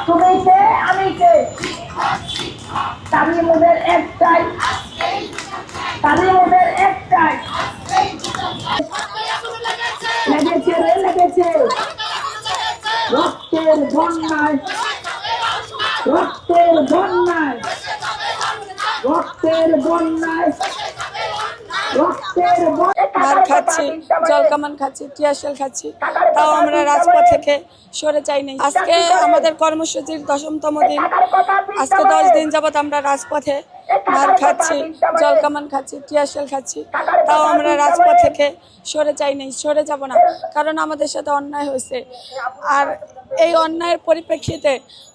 তুমি কে আমি কে তালিমুদের একটাই তালিমুদের একটাই লেগেছে রে লেগেছে রক্তের বন্যায় রক্তের বন্যায় রক্তের বন্যায় রক্তের মার খাচ্ছি, জলকামান খাচ্ছি, টিয়ারশেল খাচ্ছি, তাও আমরা রাজপথ থেকে সরে যাই নাই। আজকে আমাদের কর্মসূচির 10তম দিন। আজকে 10 দিন যাবৎ আমরা রাজপথে মার খাচ্ছি, জলকামান খাচ্ছি, টিয়ারশেল খাচ্ছি, তাও আমরা রাজপথ থেকে সরে যাই নাই, সরে যাব না, কারণ আমাদের সাথে অন্যায় হয়েছে। আর এই অন্যায়ের পরিপ্রেক্ষিতে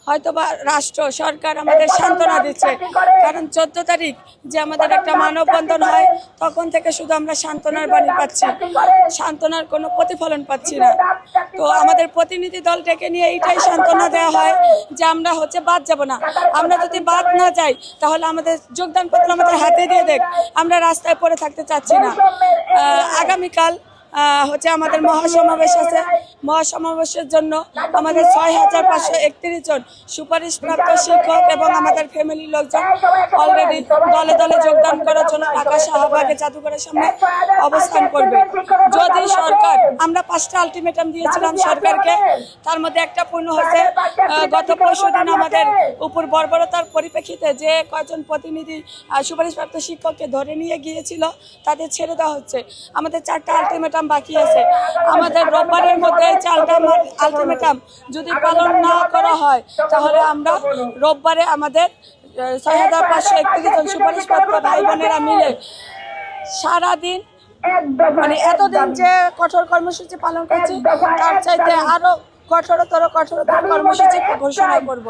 হয়তোবা রাষ্ট্র সরকার আমাদের সান্ত্বনা দিচ্ছে, কারণ 14 তারিখ যে আমাদের একটা মানববন্ধন হয়, তখন থেকে শুধু আমরা সান্ত্বনার বাণী পাচ্ছি, সান্ত্বনার কোনো প্রতিফলন পাচ্ছি না। তো আমাদের প্রতিনিধি দল ডেকে নিয়ে এইটাই সান্ত্বনা দেওয়া হয় যে আমরা বাদ যাব না। আমরা যদি বাদ না যাই তাহলে আমাদের যোগদানপত্র আমাদের হাতে দিয়ে দেখ, আমরা রাস্তায় পড়ে থাকতে চাচ্ছি না। আগামীকাল আমাদের মহাসমাবেশ আছে। মহাসমাবেশের জন্য আমাদের 6531 জন সুপারিশপ্রাপ্ত শিক্ষক এবং আমাদের ফ্যামিলির লোকজন অলরেডি দলে দলে যোগদান করার জন্য ঢাকা শাহবাগে জাদুঘরের সামনে অবস্থান করবে। যদি সরকার, আমরা 5টা আলটিমেটাম দিয়েছিলাম সরকারকে, তার মধ্যে একটা পূর্ণ হয়েছে। গত পরশুদিন আমাদের উপর বর্বরতার পরিপ্রেক্ষিতে যে কয়েকজন প্রতিনিধি সুপারিশপ্রাপ্ত শিক্ষককে ধরে নিয়ে গিয়েছিল তাদের ছেড়ে দেওয়া হচ্ছে। আমাদের 4টা আলটিমেটাম বাকি আছে। আমাদের রোববারের মধ্যে 4টা আলটিমেটাম যদি পালন না করা হয় তাহলে আমরা রোববারে আমাদের 6531 জন সুপারিশপ্রাপ্ত ভাই বোনেরা মিলে সারাদিন, মানে এতদিন যে কঠোর কর্মসূচি পালন করছি তার চাইতে আরো কঠোরতর কর্মসূচি ঘোষণা করব।